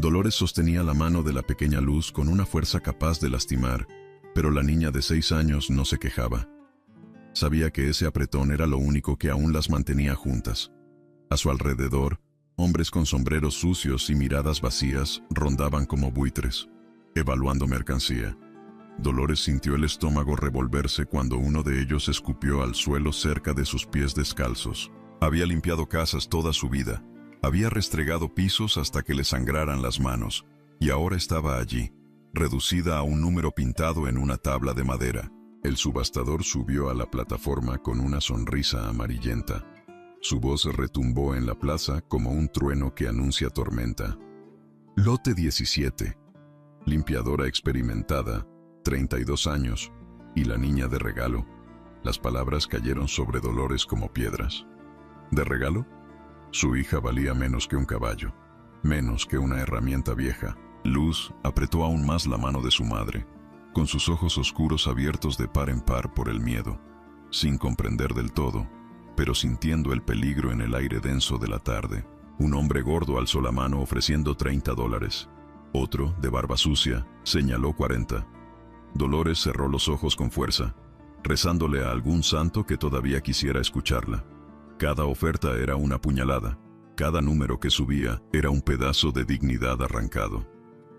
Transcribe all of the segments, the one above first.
Dolores sostenía la mano de la pequeña Luz con una fuerza capaz de lastimar, pero la niña de 6 años no se quejaba. Sabía que ese apretón era lo único que aún las mantenía juntas. A su alrededor, hombres con sombreros sucios y miradas vacías rondaban como buitres, evaluando mercancía. Dolores sintió el estómago revolverse cuando uno de ellos escupió al suelo cerca de sus pies descalzos. Había limpiado casas toda su vida, había restregado pisos hasta que le sangraran las manos, y ahora estaba allí, reducida a un número pintado en una tabla de madera. El subastador subió a la plataforma con una sonrisa amarillenta. Su voz retumbó en la plaza como un trueno que anuncia tormenta. Lote 17. Limpiadora experimentada, 32 años, y la niña de regalo. Las palabras cayeron sobre Dolores como piedras. ¿De regalo? Su hija valía menos que un caballo, menos que una herramienta vieja. Luz apretó aún más la mano de su madre, con sus ojos oscuros abiertos de par en par por el miedo, sin comprender del todo, pero sintiendo el peligro en el aire denso de la tarde. Un hombre gordo alzó la mano ofreciendo $30. Otro, de barba sucia, señaló 40. Dolores cerró los ojos con fuerza, rezándole a algún santo que todavía quisiera escucharla. Cada oferta era una puñalada, cada número que subía era un pedazo de dignidad arrancado.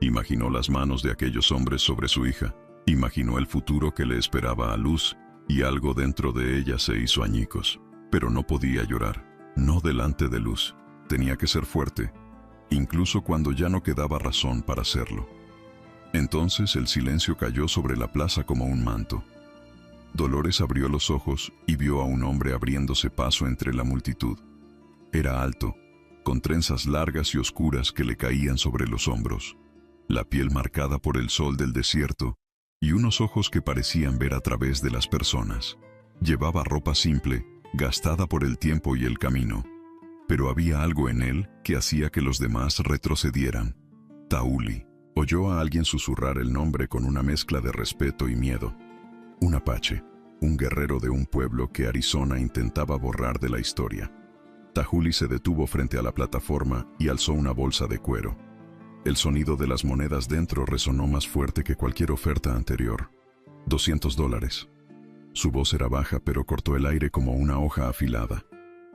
Imaginó las manos de aquellos hombres sobre su hija, imaginó el futuro que le esperaba a Luz, y algo dentro de ella se hizo añicos. Pero no podía llorar, no delante de Luz. Tenía que ser fuerte, incluso cuando ya no quedaba razón para hacerlo. Entonces el silencio cayó sobre la plaza como un manto. Dolores abrió los ojos y vio a un hombre abriéndose paso entre la multitud. Era alto, con trenzas largas y oscuras que le caían sobre los hombros, la piel marcada por el sol del desierto y unos ojos que parecían ver a través de las personas. Llevaba ropa simple, gastada por el tiempo y el camino, pero había algo en él que hacía que los demás retrocedieran. Tauli. Oyó a alguien susurrar el nombre con una mezcla de respeto y miedo. Un apache, un guerrero de un pueblo que Arizona intentaba borrar de la historia. Tauli se detuvo frente a la plataforma y alzó una bolsa de cuero. El sonido de las monedas dentro resonó más fuerte que cualquier oferta anterior. $200. Su voz era baja pero cortó el aire como una hoja afilada.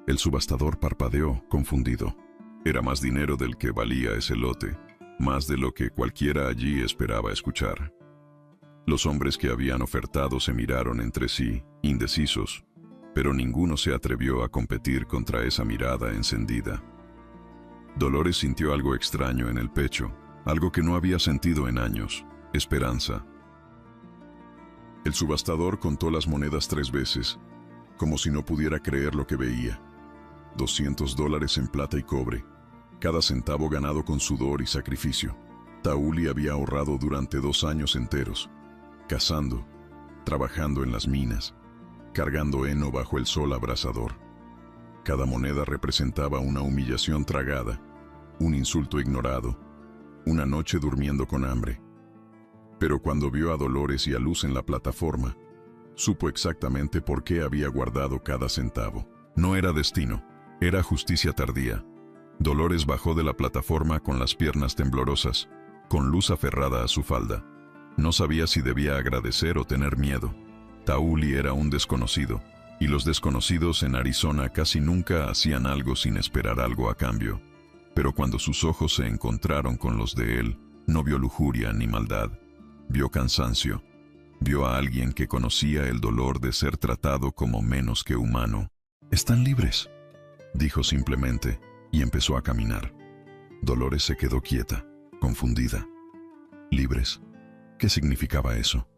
El subastador parpadeó, confundido. Era más dinero del que valía ese lote, más de lo que cualquiera allí esperaba escuchar. Los hombres que habían ofertado se miraron entre sí, indecisos, pero ninguno se atrevió a competir contra esa mirada encendida. Dolores sintió algo extraño en el pecho, algo que no había sentido en años: esperanza. El subastador contó las monedas 3 veces, como si no pudiera creer lo que veía. $200 en plata y cobre, cada centavo ganado con sudor y sacrificio. Tauli había ahorrado durante 2 años enteros, cazando, trabajando en las minas, cargando heno bajo el sol abrasador. Cada moneda representaba una humillación tragada, un insulto ignorado, una noche durmiendo con hambre. Pero cuando vio a Dolores y a Luz en la plataforma, supo exactamente por qué había guardado cada centavo. No era destino, era justicia tardía. Dolores bajó de la plataforma con las piernas temblorosas, con Luz aferrada a su falda. No sabía si debía agradecer o tener miedo. Tauli era un desconocido, y los desconocidos en Arizona casi nunca hacían algo sin esperar algo a cambio. Pero cuando sus ojos se encontraron con los de él, no vio lujuria ni maldad. Vio cansancio. Vio a alguien que conocía el dolor de ser tratado como menos que humano. «Están libres», dijo simplemente, y empezó a caminar. Dolores se quedó quieta, confundida. ¿Libres? ¿Qué significaba eso?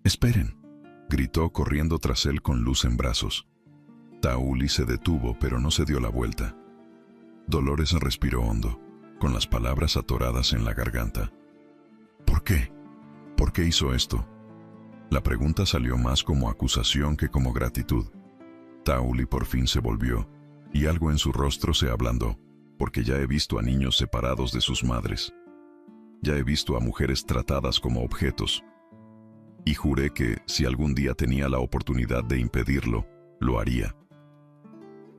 «Esperen», gritó corriendo tras él con Luz en brazos. Tauli se detuvo, pero no se dio la vuelta. Dolores respiró hondo, con las palabras atoradas en la garganta. «¿Por qué? ¿Por qué hizo esto?». La pregunta salió más como acusación que como gratitud. Tauli por fin se volvió, y algo en su rostro se ablandó, porque ya he visto a niños separados de sus madres. Ya he visto a mujeres tratadas como objetos. Y juré que, si algún día tenía la oportunidad de impedirlo, lo haría.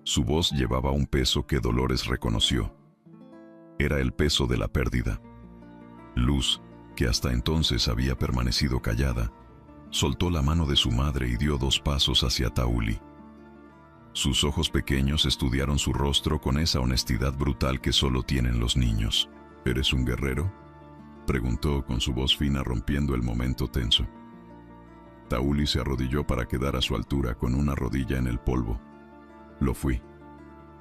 Su voz llevaba un peso que Dolores reconoció. Era el peso de la pérdida. Luz, que hasta entonces había permanecido callada, soltó la mano de su madre y dio 2 pasos hacia Tauli. Sus ojos pequeños estudiaron su rostro con esa honestidad brutal que solo tienen los niños. ¿Eres un guerrero?, preguntó con su voz fina, rompiendo el momento tenso. Tauli se arrodilló para quedar a su altura con una rodilla en el polvo. Lo fui.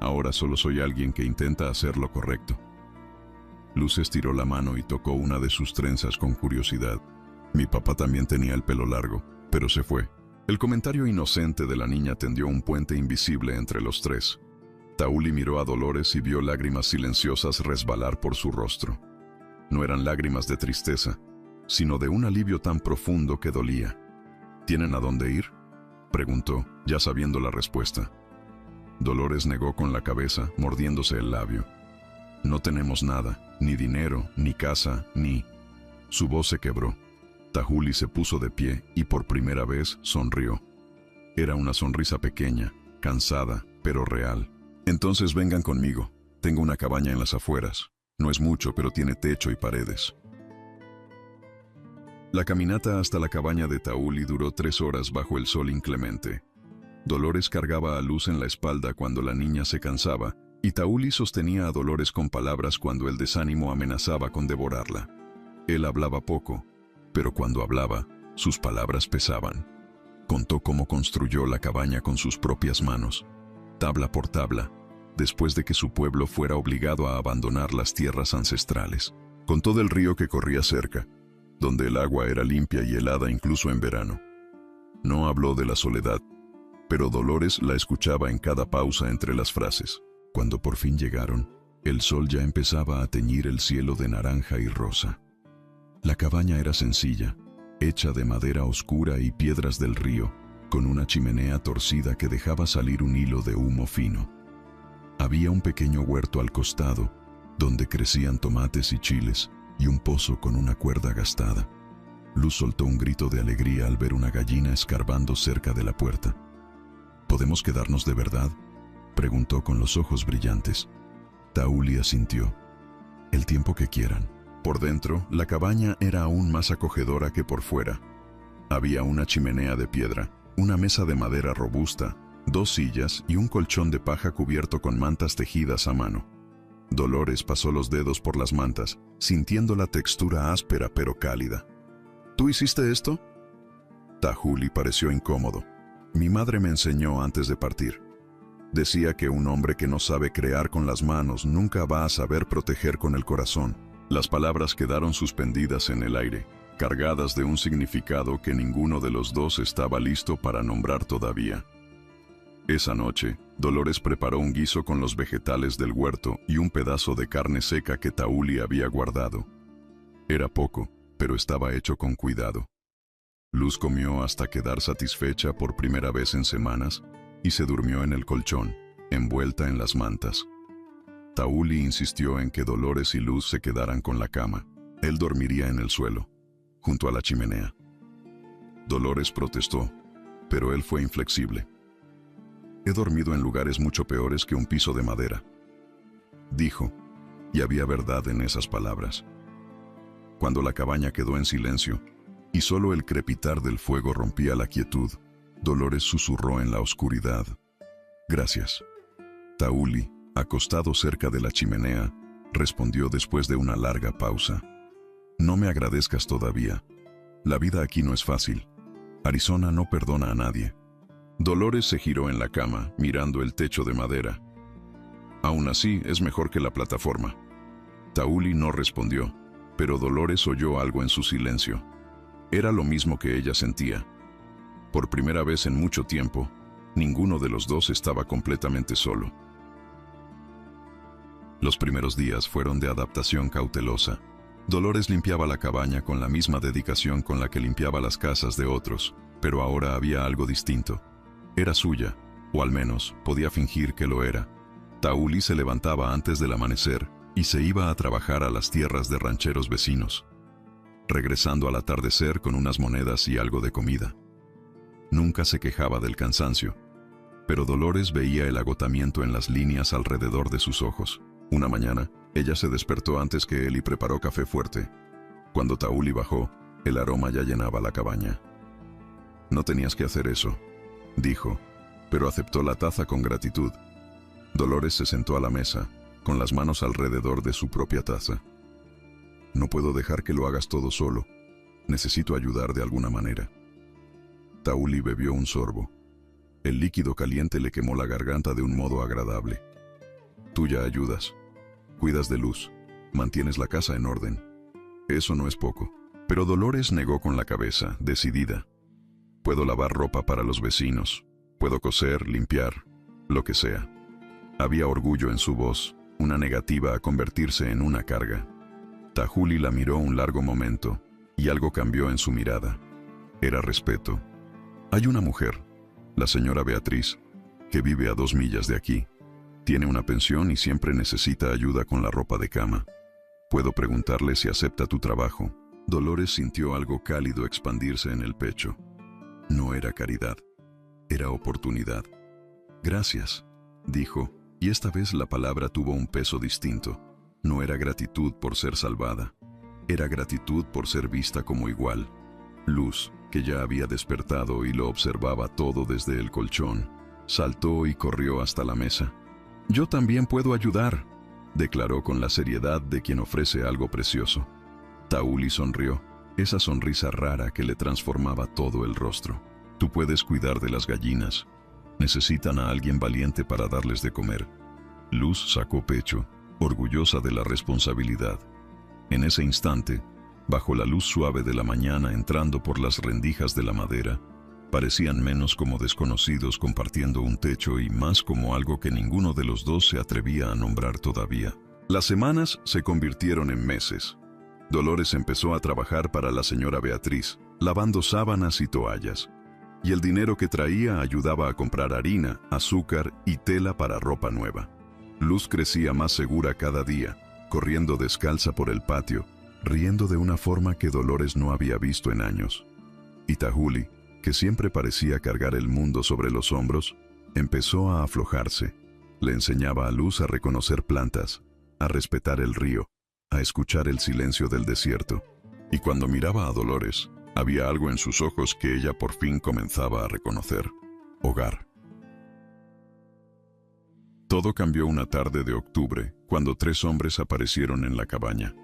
Ahora solo soy alguien que intenta hacer lo correcto. Luz estiró la mano y tocó una de sus trenzas con curiosidad. Mi papá también tenía el pelo largo, pero se fue. El comentario inocente de la niña tendió un puente invisible entre los tres. Tauli miró a Dolores y vio lágrimas silenciosas resbalar por su rostro. No eran lágrimas de tristeza, sino de un alivio tan profundo que dolía. ¿Tienen a dónde ir?, preguntó, ya sabiendo la respuesta. Dolores negó con la cabeza, mordiéndose el labio. No tenemos nada, ni dinero, ni casa, ni... Su voz se quebró. Tauli se puso de pie y por primera vez sonrió. Era una sonrisa pequeña, cansada, pero real. Entonces vengan conmigo. Tengo una cabaña en las afueras. No es mucho, pero tiene techo y paredes. La caminata hasta la cabaña de Tauli duró 3 horas bajo el sol inclemente. Dolores cargaba a Luz en la espalda cuando la niña se cansaba, y Tauli sostenía a Dolores con palabras cuando el desánimo amenazaba con devorarla. Él hablaba poco, pero cuando hablaba, sus palabras pesaban. Contó cómo construyó la cabaña con sus propias manos, tabla por tabla, después de que su pueblo fuera obligado a abandonar las tierras ancestrales. Contó del río que corría cerca, donde el agua era limpia y helada incluso en verano. No habló de la soledad, pero Dolores la escuchaba en cada pausa entre las frases. Cuando por fin llegaron, el sol ya empezaba a teñir el cielo de naranja y rosa. La cabaña era sencilla, hecha de madera oscura y piedras del río, con una chimenea torcida que dejaba salir un hilo de humo fino. Había un pequeño huerto al costado, donde crecían tomates y chiles, y un pozo con una cuerda gastada. Luz soltó un grito de alegría al ver una gallina escarbando cerca de la puerta. ¿Podemos quedarnos de verdad?, preguntó con los ojos brillantes. Tauli asintió. El tiempo que quieran. Por dentro, la cabaña era aún más acogedora que por fuera. Había una chimenea de piedra, una mesa de madera robusta, 2 sillas y un colchón de paja cubierto con mantas tejidas a mano. Dolores pasó los dedos por las mantas, sintiendo la textura áspera pero cálida. ¿Tú hiciste esto?, Tauli pareció incómodo. Mi madre me enseñó antes de partir. Decía que un hombre que no sabe crear con las manos nunca va a saber proteger con el corazón. Las palabras quedaron suspendidas en el aire, cargadas de un significado que ninguno de los dos estaba listo para nombrar todavía. Esa noche, Dolores preparó un guiso con los vegetales del huerto y un pedazo de carne seca que Tauli había guardado. Era poco, pero estaba hecho con cuidado. Luz comió hasta quedar satisfecha por primera vez en semanas y se durmió en el colchón, envuelta en las mantas. Tauli insistió en que Dolores y Luz se quedaran con la cama. Él dormiría en el suelo, junto a la chimenea. Dolores protestó, pero él fue inflexible. He dormido en lugares mucho peores que un piso de madera, dijo, y había verdad en esas palabras. Cuando la cabaña quedó en silencio, y solo el crepitar del fuego rompía la quietud, Dolores susurró en la oscuridad. Gracias. Tauli, acostado cerca de la chimenea, respondió después de una larga pausa. No me agradezcas todavía. La vida aquí no es fácil. Arizona no perdona a nadie. Dolores se giró en la cama, mirando el techo de madera. Aún así, es mejor que la plataforma. Tauli no respondió, pero Dolores oyó algo en su silencio. Era lo mismo que ella sentía. Por primera vez en mucho tiempo, ninguno de los dos estaba completamente solo. Los primeros días fueron de adaptación cautelosa. Dolores limpiaba la cabaña con la misma dedicación con la que limpiaba las casas de otros, pero ahora había algo distinto. Era suya, o al menos podía fingir que lo era. Tauli se levantaba antes del amanecer y se iba a trabajar a las tierras de rancheros vecinos, regresando al atardecer con unas monedas y algo de comida. Nunca se quejaba del cansancio, pero Dolores veía el agotamiento en las líneas alrededor de sus ojos. Una mañana, Ella se despertó antes que él y preparó café fuerte. Cuando Tauli bajó, el aroma ya llenaba la cabaña. «No tenías que hacer eso», dijo, pero aceptó la taza con gratitud. Dolores se sentó a la mesa, con las manos alrededor de su propia taza. «No puedo dejar que lo hagas todo solo. Necesito ayudar de alguna manera». Tauli bebió un sorbo. El líquido caliente le quemó la garganta de un modo agradable. «Tú ya ayudas. Cuidas de Luz. Mantienes la casa en orden. Eso no es poco». Pero Dolores negó con la cabeza, decidida. «Puedo lavar ropa para los vecinos. Puedo coser, limpiar, lo que sea». Había orgullo en su voz, una negativa a convertirse en una carga. Tauli la miró un largo momento, y algo cambió en su mirada. Era respeto. «Hay una mujer, la señora Beatriz, que vive a 2 millas de aquí. Tiene una pensión y siempre necesita ayuda con la ropa de cama. Puedo preguntarle si acepta tu trabajo». Dolores sintió algo cálido expandirse en el pecho. No era caridad, era oportunidad. «Gracias», dijo, y esta vez la palabra tuvo un peso distinto. No era gratitud por ser salvada, era gratitud por ser vista como igual. Luz, que ya había despertado y lo observaba todo desde el colchón, saltó y corrió hasta la mesa. «Yo también puedo ayudar», declaró con la seriedad de quien ofrece algo precioso. Tauli sonrió, esa sonrisa rara que le transformaba todo el rostro. «Tú puedes cuidar de las gallinas. Necesitan a alguien valiente para darles de comer». Luz sacó pecho, orgullosa de la responsabilidad. En ese instante, bajo la luz suave de la mañana entrando por las rendijas de la madera, parecían menos como desconocidos compartiendo un techo y más como algo que ninguno de los dos se atrevía a nombrar todavía. Las semanas se convirtieron en meses. Dolores empezó a trabajar para la señora Beatriz, lavando sábanas y toallas, y el dinero que traía ayudaba a comprar harina, azúcar y tela para ropa nueva. Luz crecía más segura cada día, corriendo descalza por el patio, riendo de una forma que Dolores no había visto en años. Y Tauli, que siempre parecía cargar el mundo sobre los hombros, empezó a aflojarse. Le enseñaba a Luz a reconocer plantas, a respetar el río, a escuchar el silencio del desierto. Y cuando miraba a Dolores, había algo en sus ojos que ella por fin comenzaba a reconocer: hogar. Todo cambió una tarde de octubre, cuando 3 hombres aparecieron en la cabaña.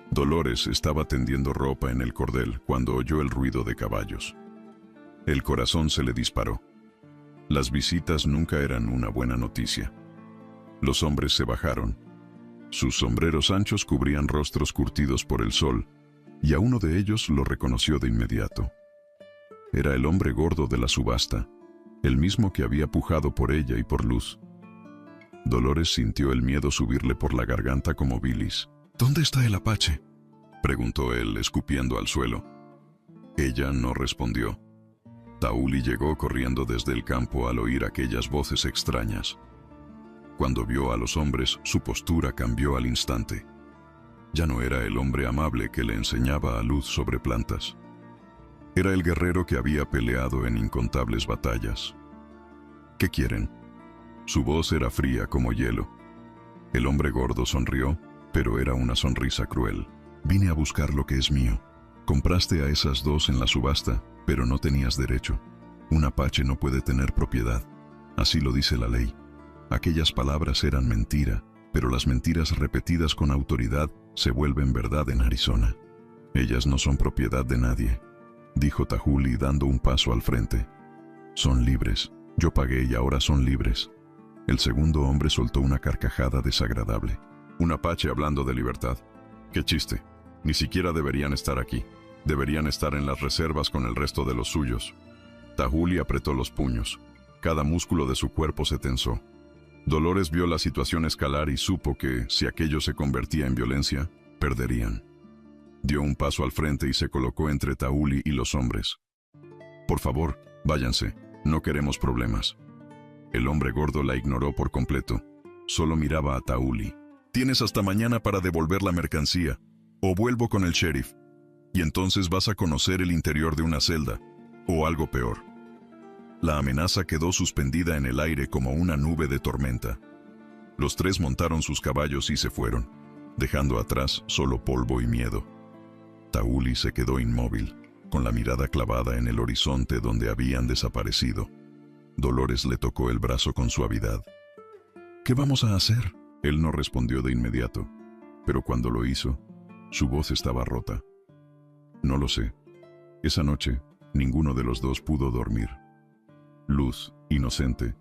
Dolores estaba tendiendo ropa en el cordel cuando oyó el ruido de caballos. El corazón se le disparó. Las visitas nunca eran una buena noticia. Los hombres se bajaron. Sus sombreros anchos cubrían rostros curtidos por el sol, y a uno de ellos lo reconoció de inmediato. Era el hombre gordo de la subasta, el mismo que había pujado por ella y por Luz. Dolores sintió el miedo subirle por la garganta como bilis. «¿Dónde está el apache?», preguntó él, escupiendo al suelo. Ella no respondió. Tauli llegó corriendo desde el campo al oír aquellas voces extrañas. Cuando vio a los hombres, su postura cambió al instante. Ya no era el hombre amable que le enseñaba a Luz sobre plantas. Era el guerrero que había peleado en incontables batallas. «¿Qué quieren?». Su voz era fría como hielo. El hombre gordo sonrió, pero era una sonrisa cruel. «Vine a buscar lo que es mío. Compraste a esas 2 en la subasta, pero no tenías derecho. Un apache no puede tener propiedad. Así lo dice la ley». Aquellas palabras eran mentira, pero las mentiras repetidas con autoridad se vuelven verdad en Arizona. «Ellas no son propiedad de nadie», dijo Tauli dando un paso al frente. «Son libres. Yo pagué y ahora son libres». El segundo hombre soltó una carcajada desagradable. «Un apache hablando de libertad. ¡Qué chiste! Ni siquiera deberían estar aquí. Deberían estar en las reservas con el resto de los suyos». Tauli apretó los puños. Cada músculo de su cuerpo se tensó. Dolores vio la situación escalar y supo que, si aquello se convertía en violencia, perderían. Dio un paso al frente y se colocó entre Tauli y los hombres. «Por favor, váyanse. No queremos problemas». El hombre gordo la ignoró por completo. Solo miraba a Tauli. «Tienes hasta mañana para devolver la mercancía, o vuelvo con el sheriff. Y entonces vas a conocer el interior de una celda, o algo peor». La amenaza quedó suspendida en el aire como una nube de tormenta. Los tres montaron sus caballos y se fueron, dejando atrás solo polvo y miedo. Tauli se quedó inmóvil, con la mirada clavada en el horizonte donde habían desaparecido. Dolores le tocó el brazo con suavidad. ¿Qué vamos a hacer? Él no respondió de inmediato, pero cuando lo hizo, su voz estaba rota. No lo sé. Esa noche, ninguno de los dos pudo dormir. Luz, inocente,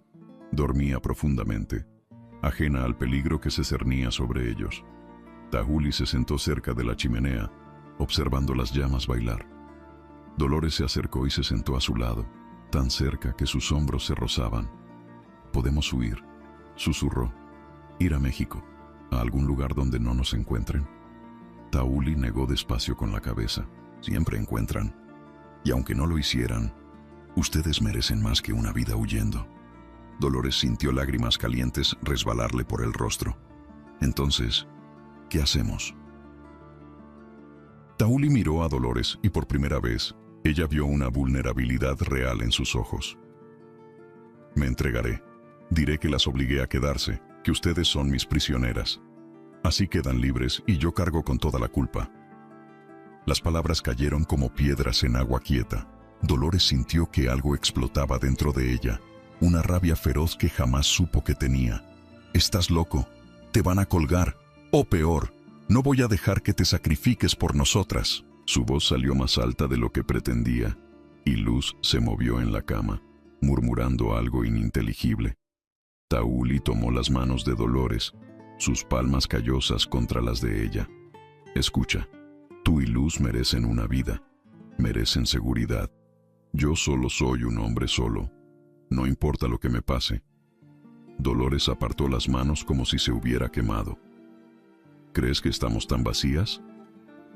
dormía profundamente, ajena al peligro que se cernía sobre ellos. Tauli se sentó cerca de la chimenea, observando las llamas bailar. Dolores se acercó y se sentó a su lado, tan cerca que sus hombros se rozaban. «Podemos huir», susurró. «Ir a México, a algún lugar donde no nos encuentren». Tauli negó despacio con la cabeza. «Siempre encuentran. Y aunque no lo hicieran, ustedes merecen más que una vida huyendo». Dolores sintió lágrimas calientes resbalarle por el rostro. «Entonces, ¿qué hacemos?». Tauli miró a Dolores y por primera vez, ella vio una vulnerabilidad real en sus ojos. «Me entregaré. Diré que las obligué a quedarse, que ustedes son mis prisioneras. Así quedan libres y yo cargo con toda la culpa». Las palabras cayeron como piedras en agua quieta. Dolores sintió que algo explotaba dentro de ella, una rabia feroz que jamás supo que tenía. «Estás loco. Te van a colgar. O peor, no voy a dejar que te sacrifiques por nosotras». Su voz salió más alta de lo que pretendía, y Luz se movió en la cama, murmurando algo ininteligible. Tauli tomó las manos de Dolores, sus palmas callosas contra las de ella. «Escucha, tú y Luz merecen una vida, merecen seguridad. Yo solo soy un hombre solo. No importa lo que me pase». Dolores apartó las manos como si se hubiera quemado. «¿Crees que estamos tan vacías?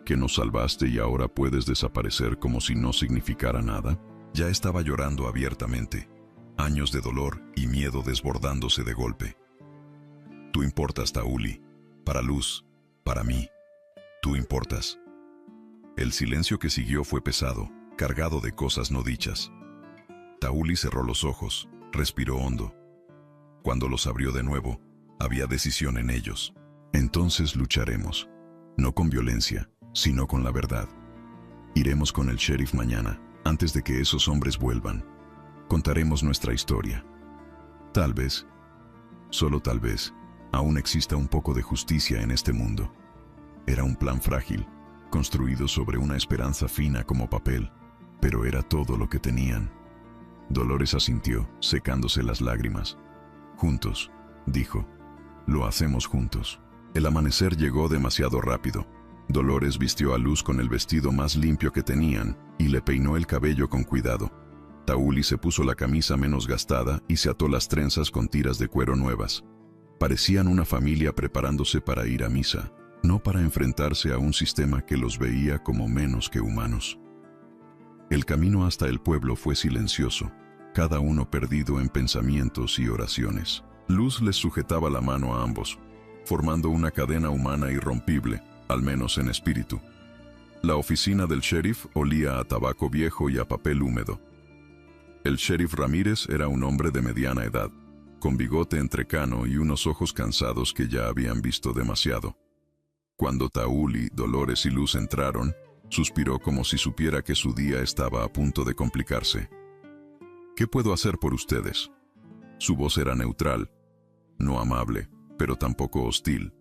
¿Que nos salvaste y ahora puedes desaparecer como si no significara nada?». Ya estaba llorando abiertamente, años de dolor y miedo desbordándose de golpe. «Tú importas, Tauli. Para Luz, para mí. Tú importas». El silencio que siguió fue pesado, cargado de cosas no dichas. Tauli cerró los ojos, respiró hondo. Cuando los abrió de nuevo, había decisión en ellos. «Entonces lucharemos, no con violencia, sino con la verdad. Iremos con el sheriff mañana, antes de que esos hombres vuelvan. Contaremos nuestra historia. Tal vez, solo tal vez, aún exista un poco de justicia en este mundo». Era un plan frágil, construido sobre una esperanza fina como papel, pero era todo lo que tenían. Dolores asintió, secándose las lágrimas. «Juntos», dijo. «Lo hacemos juntos». El amanecer llegó demasiado rápido. Dolores vistió a Luz con el vestido más limpio que tenían y le peinó el cabello con cuidado. Tauli se puso la camisa menos gastada y se ató las trenzas con tiras de cuero nuevas. Parecían una familia preparándose para ir a misa, no para enfrentarse a un sistema que los veía como menos que humanos. El camino hasta el pueblo fue silencioso, cada uno perdido en pensamientos y oraciones. Luz les sujetaba la mano a ambos, formando una cadena humana irrompible, al menos en espíritu. La oficina del sheriff olía a tabaco viejo y a papel húmedo. El sheriff Ramírez era un hombre de mediana edad, con bigote entrecano y unos ojos cansados que ya habían visto demasiado. Cuando Tauli, Dolores y Luz entraron, suspiró como si supiera que su día estaba a punto de complicarse. «¿Qué puedo hacer por ustedes?». Su voz era neutral, no amable, pero tampoco hostil.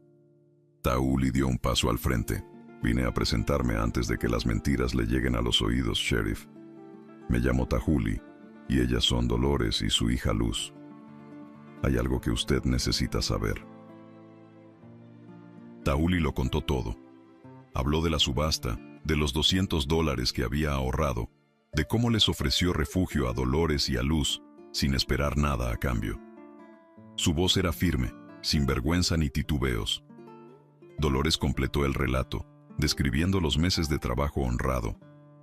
Tauli dio un paso al frente. «Vine a presentarme antes de que las mentiras le lleguen a los oídos, sheriff. Me llamo Tauli, y ellas son Dolores y su hija Luz. Hay algo que usted necesita saber». Tauli lo contó todo. Habló de la subasta, de los $200 que había ahorrado, de cómo les ofreció refugio a Dolores y a Luz, sin esperar nada a cambio. Su voz era firme, sin vergüenza ni titubeos. Dolores completó el relato, describiendo los meses de trabajo honrado,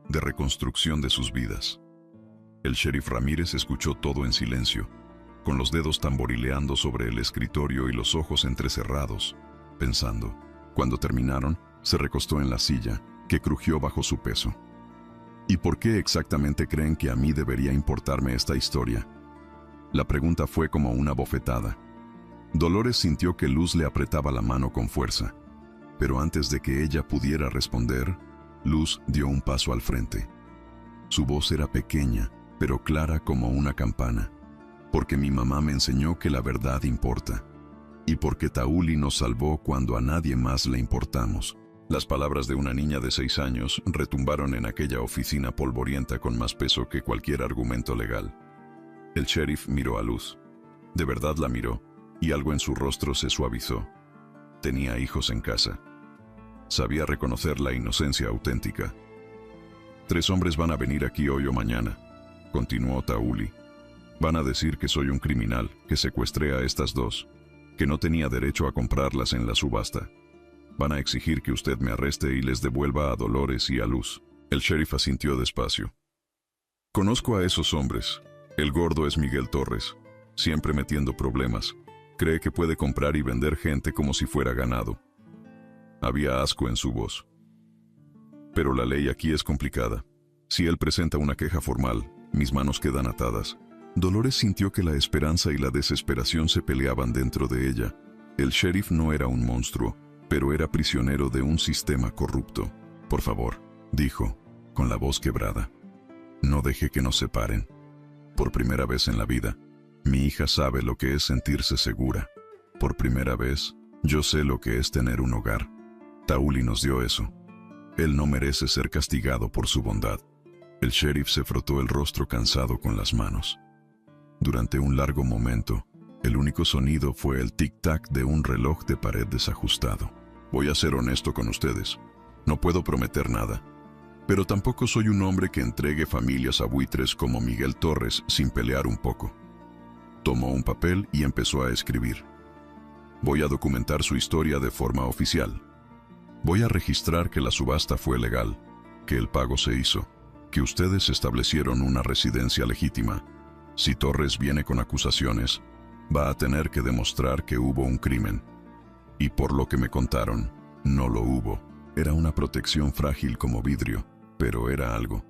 de reconstrucción de sus vidas. El sheriff Ramírez escuchó todo en silencio, con los dedos tamborileando sobre el escritorio y los ojos entrecerrados, pensando. Cuando terminaron, se recostó en la silla, que crujió bajo su peso. «¿Y por qué exactamente creen que a mí debería importarme esta historia?». La pregunta fue como una bofetada. Dolores sintió que Luz le apretaba la mano con fuerza, pero antes de que ella pudiera responder, Luz dio un paso al frente. Su voz era pequeña, pero clara como una campana. Porque mi mamá me enseñó que la verdad importa. Y porque Tauli nos salvó cuando a nadie más le importamos. Las palabras de una niña de 6 años retumbaron en aquella oficina polvorienta con más peso que cualquier argumento legal. El sheriff miró a Luz. De verdad la miró, y algo en su rostro se suavizó. Tenía hijos en casa. Sabía reconocer la inocencia auténtica. 3 hombres van a venir aquí hoy o mañana, continuó Tauli. Van a decir que soy un criminal, que secuestré a estas 2, que no tenía derecho a comprarlas en la subasta. Van a exigir que usted me arreste y les devuelva a Dolores y a Luz. El sheriff asintió despacio. Conozco a esos hombres. El gordo es Miguel Torres, siempre metiendo problemas. Cree que puede comprar y vender gente como si fuera ganado. Había asco en su voz. Pero la ley aquí es complicada. Si él presenta una queja formal, mis manos quedan atadas. Dolores sintió que la esperanza y la desesperación se peleaban dentro de ella. El sheriff no era un monstruo, pero era prisionero de un sistema corrupto. Por favor, dijo, con la voz quebrada. No deje que nos separen. Por primera vez en la vida, mi hija sabe lo que es sentirse segura. Por primera vez, yo sé lo que es tener un hogar. Tauli nos dio eso. Él no merece ser castigado por su bondad. El sheriff se frotó el rostro cansado con las manos. Durante un largo momento, el único sonido fue el tic-tac de un reloj de pared desajustado. Voy a ser honesto con ustedes. No puedo prometer nada. Pero tampoco soy un hombre que entregue familias a buitres como Miguel Torres sin pelear un poco. Tomó un papel y empezó a escribir. Voy a documentar su historia de forma oficial. Voy a registrar que la subasta fue legal, que el pago se hizo, que ustedes establecieron una residencia legítima. Si Torres viene con acusaciones, va a tener que demostrar que hubo un crimen. Y por lo que me contaron, no lo hubo. Era una protección frágil como vidrio, pero era algo.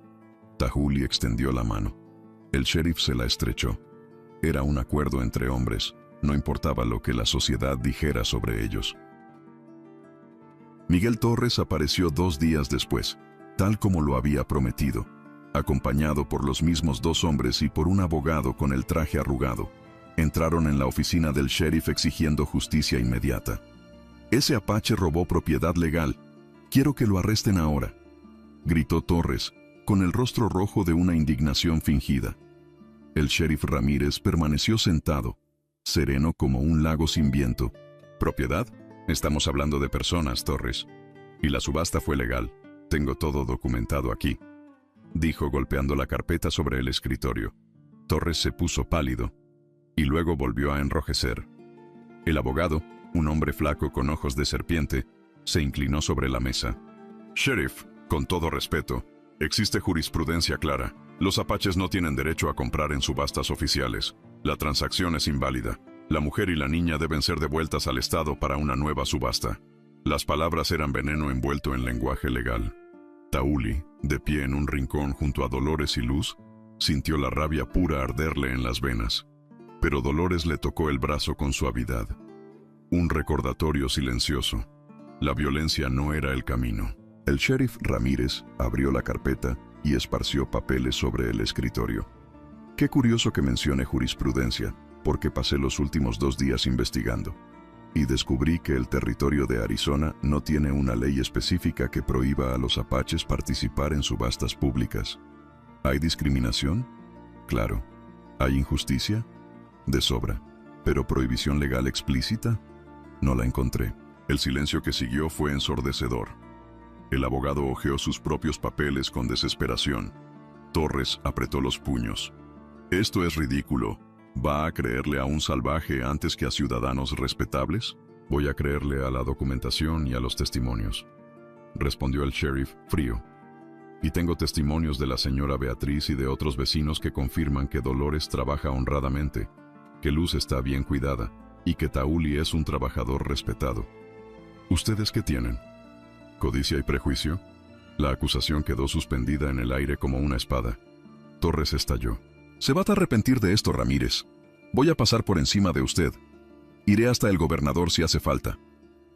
Tauli extendió la mano. El sheriff se la estrechó. Era un acuerdo entre hombres, no importaba lo que la sociedad dijera sobre ellos. Miguel Torres apareció 2 días después, tal como lo había prometido, acompañado por los mismos 2 hombres y por un abogado con el traje arrugado. Entraron en la oficina del sheriff exigiendo justicia inmediata. Ese apache robó propiedad legal. Quiero que lo arresten ahora, gritó Torres, con el rostro rojo de una indignación fingida. El sheriff Ramírez permaneció sentado, sereno como un lago sin viento. ¿Propiedad? Estamos hablando de personas, Torres. Y la subasta fue legal. Tengo todo documentado aquí, dijo golpeando la carpeta sobre el escritorio. Torres se puso pálido y luego volvió a enrojecer. El abogado, un hombre flaco con ojos de serpiente, se inclinó sobre la mesa. Sheriff, con todo respeto, existe jurisprudencia clara. Los apaches no tienen derecho a comprar en subastas oficiales. La transacción es inválida. La mujer y la niña deben ser devueltas al Estado para una nueva subasta. Las palabras eran veneno envuelto en lenguaje legal. Tauli, de pie en un rincón junto a Dolores y Luz, sintió la rabia pura arderle en las venas. Pero Dolores le tocó el brazo con suavidad. Un recordatorio silencioso. La violencia no era el camino. El sheriff Ramírez abrió la carpeta y esparció papeles sobre el escritorio. Qué curioso que mencione jurisprudencia, porque pasé los últimos 2 días investigando. Y descubrí que el territorio de Arizona no tiene una ley específica que prohíba a los apaches participar en subastas públicas. ¿Hay discriminación? Claro. ¿Hay injusticia? De sobra. ¿Pero prohibición legal explícita? No la encontré. El silencio que siguió fue ensordecedor. El abogado hojeó sus propios papeles con desesperación. Torres apretó los puños. Esto es ridículo. ¿Va a creerle a un salvaje antes que a ciudadanos respetables? Voy a creerle a la documentación y a los testimonios, respondió el sheriff frío. Y tengo testimonios de la señora Beatriz y de otros vecinos que confirman que Dolores trabaja honradamente, que Luz está bien cuidada y que Tauli es un trabajador respetado. ¿Ustedes qué tienen? ¿Codicia y prejuicio? La acusación quedó suspendida en el aire como una espada. Torres estalló. Se va a arrepentir de esto, Ramírez. Voy a pasar por encima de usted. Iré hasta el gobernador si hace falta.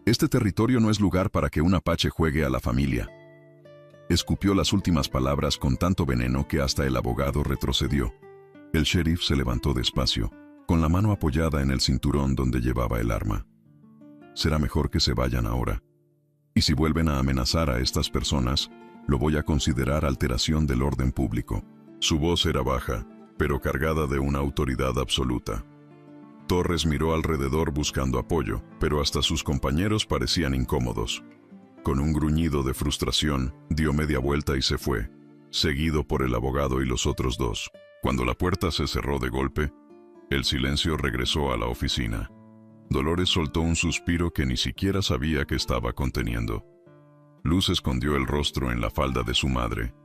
Este territorio no es lugar para que un apache juegue a la familia. Escupió las últimas palabras con tanto veneno que hasta el abogado retrocedió. El sheriff se levantó despacio, con la mano apoyada en el cinturón donde llevaba el arma. Será mejor que se vayan ahora. Y si vuelven a amenazar a estas personas, lo voy a considerar alteración del orden público. Su voz era baja, pero cargada de una autoridad absoluta. Torres miró alrededor buscando apoyo, pero hasta sus compañeros parecían incómodos. Con un gruñido de frustración, dio media vuelta y se fue, seguido por el abogado y los otros dos. Cuando la puerta se cerró de golpe, el silencio regresó a la oficina. Dolores soltó un suspiro que ni siquiera sabía que estaba conteniendo. Luz escondió el rostro en la falda de su madre.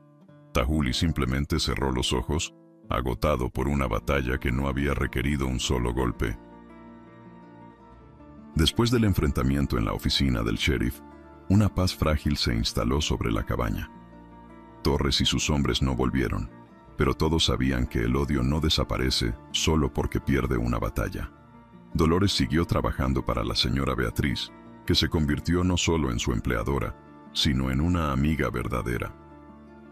Tahuli simplemente cerró los ojos, agotado por una batalla que no había requerido un solo golpe. Después del enfrentamiento en la oficina del sheriff, una paz frágil se instaló sobre la cabaña. Torres y sus hombres no volvieron, pero todos sabían que el odio no desaparece solo porque pierde una batalla. Dolores siguió trabajando para la señora Beatriz, que se convirtió no solo en su empleadora, sino en una amiga verdadera.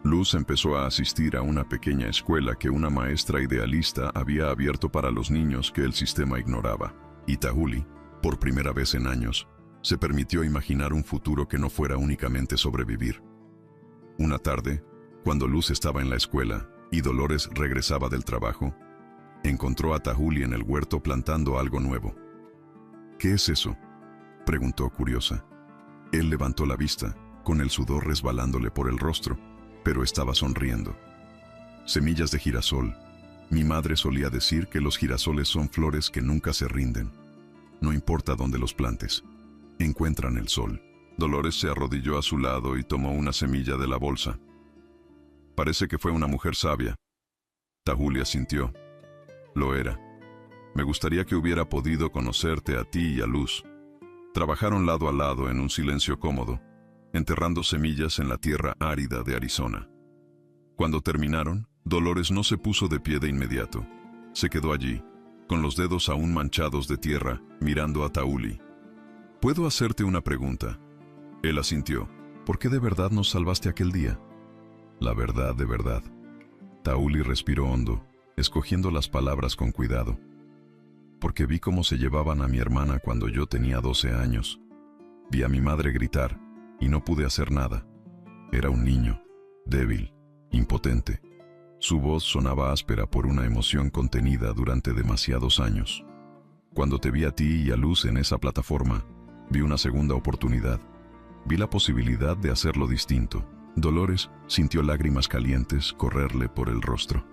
Luz empezó a asistir a una pequeña escuela que una maestra idealista había abierto para los niños que el sistema ignoraba. Y Tahuli, por primera vez en años, se permitió imaginar un futuro que no fuera únicamente sobrevivir. Una tarde, cuando Luz estaba en la escuela y Dolores regresaba del trabajo, encontró a Tahuli en el huerto plantando algo nuevo. ¿Qué es eso?, preguntó curiosa. Él levantó la vista, con el sudor resbalándole por el rostro, pero estaba sonriendo. Semillas de girasol. Mi madre solía decir que los girasoles son flores que nunca se rinden. No importa dónde los plantes, encuentran el sol. Dolores se arrodilló a su lado y tomó una semilla de la bolsa. Parece que fue una mujer sabia. Tahuli asintió. Lo era. Me gustaría que hubiera podido conocerte a ti y a Luz. Trabajaron lado a lado en un silencio cómodo, enterrando semillas en la tierra árida de Arizona. Cuando terminaron, Dolores no se puso de pie de inmediato. Se quedó allí, con los dedos aún manchados de tierra, mirando a Tahuli. ¿Puedo hacerte una pregunta? Él asintió. ¿Por qué de verdad nos salvaste aquel día? La verdad de verdad. Tahuli respiró hondo, escogiendo las palabras con cuidado. Porque vi cómo se llevaban a mi hermana cuando yo tenía 12 años. Vi a mi madre gritar, y no pude hacer nada. Era un niño, débil, impotente. Su voz sonaba áspera por una emoción contenida durante demasiados años. Cuando te vi a ti y a Luz en esa plataforma, vi una segunda oportunidad. Vi la posibilidad de hacerlo distinto. Dolores sintió lágrimas calientes correrle por el rostro.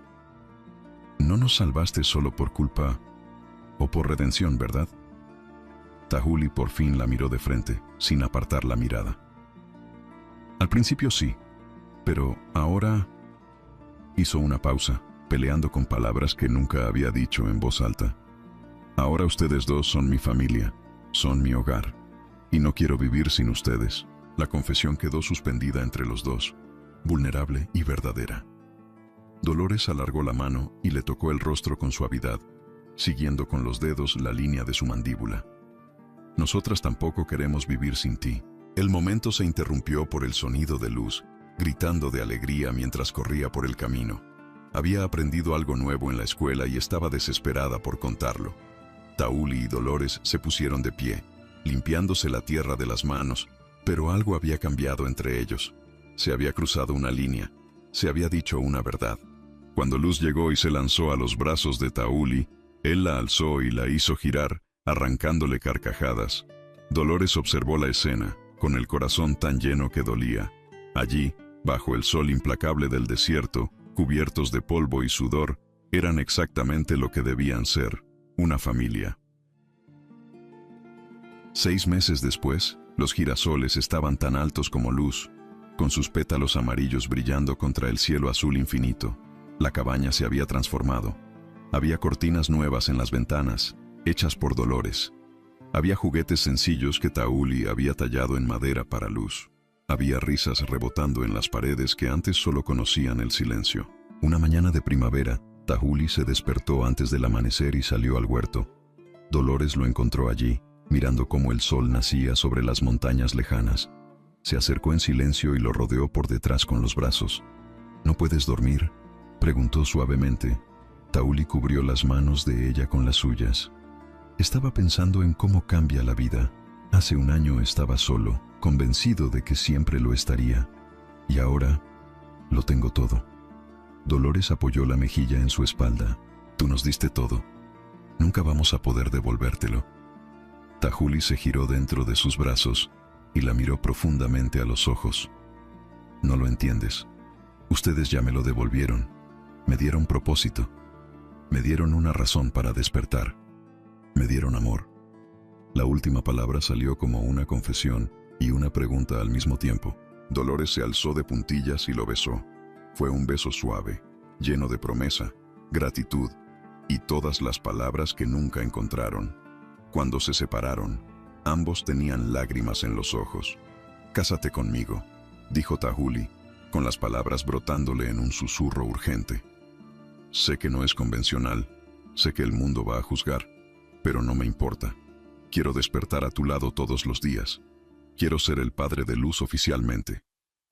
No nos salvaste solo por culpa o por redención, ¿verdad? Tahuli por fin la miró de frente, sin apartar la mirada. Al principio sí, pero ahora... Hizo una pausa, peleando con palabras que nunca había dicho en voz alta. Ahora ustedes dos son mi familia, son mi hogar, y no quiero vivir sin ustedes. La confesión quedó suspendida entre los dos, vulnerable y verdadera. Dolores alargó la mano y le tocó el rostro con suavidad, siguiendo con los dedos la línea de su mandíbula. Nosotras tampoco queremos vivir sin ti. El momento se interrumpió por el sonido de Luz, gritando de alegría mientras corría por el camino. Había aprendido algo nuevo en la escuela y estaba desesperada por contarlo. Tahuli y Dolores se pusieron de pie, limpiándose la tierra de las manos, pero algo había cambiado entre ellos. Se había cruzado una línea, se había dicho una verdad. Cuando Luz llegó y se lanzó a los brazos de Tahuli, él la alzó y la hizo girar, arrancándole carcajadas. Dolores observó la escena, con el corazón tan lleno que dolía. Allí, bajo el sol implacable del desierto, cubiertos de polvo y sudor, eran exactamente lo que debían ser, una familia. 6 meses después, los girasoles estaban tan altos como Luz, con sus pétalos amarillos brillando contra el cielo azul infinito. La cabaña se había transformado. Había cortinas nuevas en las ventanas, hechas por Dolores. Había juguetes sencillos que Tahuli había tallado en madera para Luz. Había risas rebotando en las paredes que antes solo conocían el silencio. Una mañana de primavera, Tahuli se despertó antes del amanecer y salió al huerto. Dolores lo encontró allí, mirando cómo el sol nacía sobre las montañas lejanas. Se acercó en silencio y lo rodeó por detrás con los brazos. ¿No puedes dormir?, preguntó suavemente. Tauli cubrió las manos de ella con las suyas. Estaba pensando en cómo cambia la vida. Hace un año estaba solo, convencido de que siempre lo estaría. Y ahora lo tengo todo. Dolores apoyó la mejilla en su espalda. Tú nos diste todo. Nunca vamos a poder devolvértelo. Tahuli se giró dentro de sus brazos y la miró profundamente a los ojos. No lo entiendes. Ustedes ya me lo devolvieron. Me dieron propósito. Me dieron una razón para despertar. Me dieron amor. La última palabra salió como una confesión y una pregunta al mismo tiempo. Dolores se alzó de puntillas y lo besó. Fue un beso suave, lleno de promesa, gratitud y todas las palabras que nunca encontraron. Cuando se separaron, ambos tenían lágrimas en los ojos. «Cásate conmigo», dijo Tahuli, con las palabras brotándole en un susurro urgente. «Sé que no es convencional, sé que el mundo va a juzgar, pero no me importa. Quiero despertar a tu lado todos los días. Quiero ser el padre de Luz oficialmente.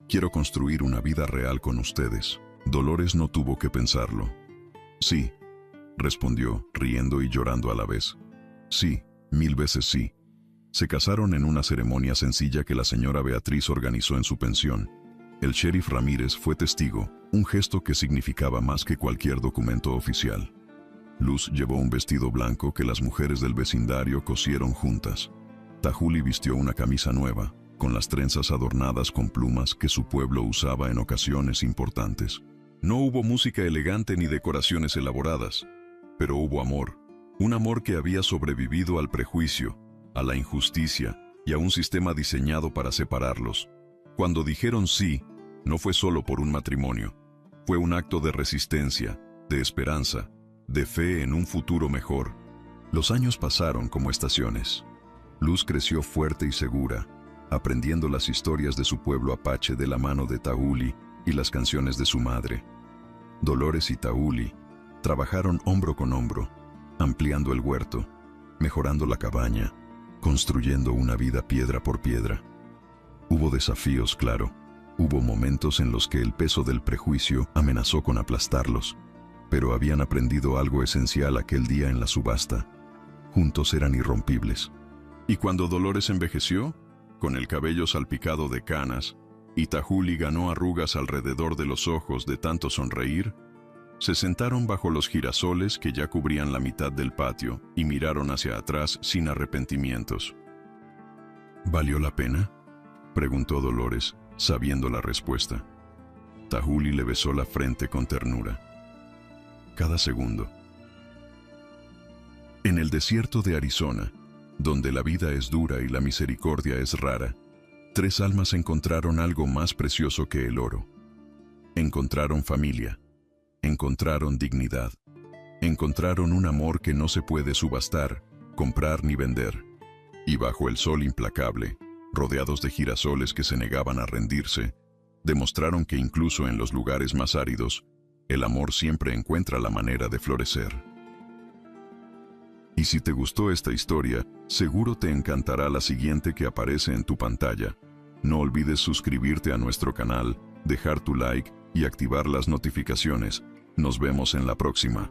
Quiero construir una vida real con ustedes». Dolores no tuvo que pensarlo. «Sí», respondió, riendo y llorando a la vez. «Sí, 1000 veces sí». Se casaron en una ceremonia sencilla que la señora Beatriz organizó en su pensión. El sheriff Ramírez fue testigo, un gesto que significaba más que cualquier documento oficial. Luz llevó un vestido blanco que las mujeres del vecindario cosieron juntas. Tahuli vistió una camisa nueva, con las trenzas adornadas con plumas que su pueblo usaba en ocasiones importantes. No hubo música elegante ni decoraciones elaboradas, pero hubo amor. Un amor que había sobrevivido al prejuicio, a la injusticia y a un sistema diseñado para separarlos. Cuando dijeron sí, no fue solo por un matrimonio. Fue un acto de resistencia, de esperanza, de fe en un futuro mejor. Los años pasaron como estaciones. Luz creció fuerte y segura, aprendiendo las historias de su pueblo apache de la mano de Tahuli y las canciones de su madre. Dolores y Tahuli trabajaron hombro con hombro, ampliando el huerto, mejorando la cabaña, construyendo una vida piedra por piedra. Hubo desafíos, claro. Hubo momentos en los que el peso del prejuicio amenazó con aplastarlos, pero habían aprendido algo esencial aquel día en la subasta. Juntos eran irrompibles. Y cuando Dolores envejeció, con el cabello salpicado de canas, y Tahuli ganó arrugas alrededor de los ojos de tanto sonreír, se sentaron bajo los girasoles que ya cubrían la mitad del patio y miraron hacia atrás sin arrepentimientos. ¿Valió la pena?, preguntó Dolores, sabiendo la respuesta. Tahuli le besó la frente con ternura. Cada segundo. En el desierto de Arizona, donde la vida es dura y la misericordia es rara, 3 almas encontraron algo más precioso que el oro. Encontraron familia. Encontraron dignidad. Encontraron un amor que no se puede subastar, comprar ni vender. Y bajo el sol implacable, rodeados de girasoles que se negaban a rendirse, demostraron que incluso en los lugares más áridos, el amor siempre encuentra la manera de florecer. Y si te gustó esta historia, seguro te encantará la siguiente que aparece en tu pantalla. No olvides suscribirte a nuestro canal, dejar tu like y activar las notificaciones. Nos vemos en la próxima.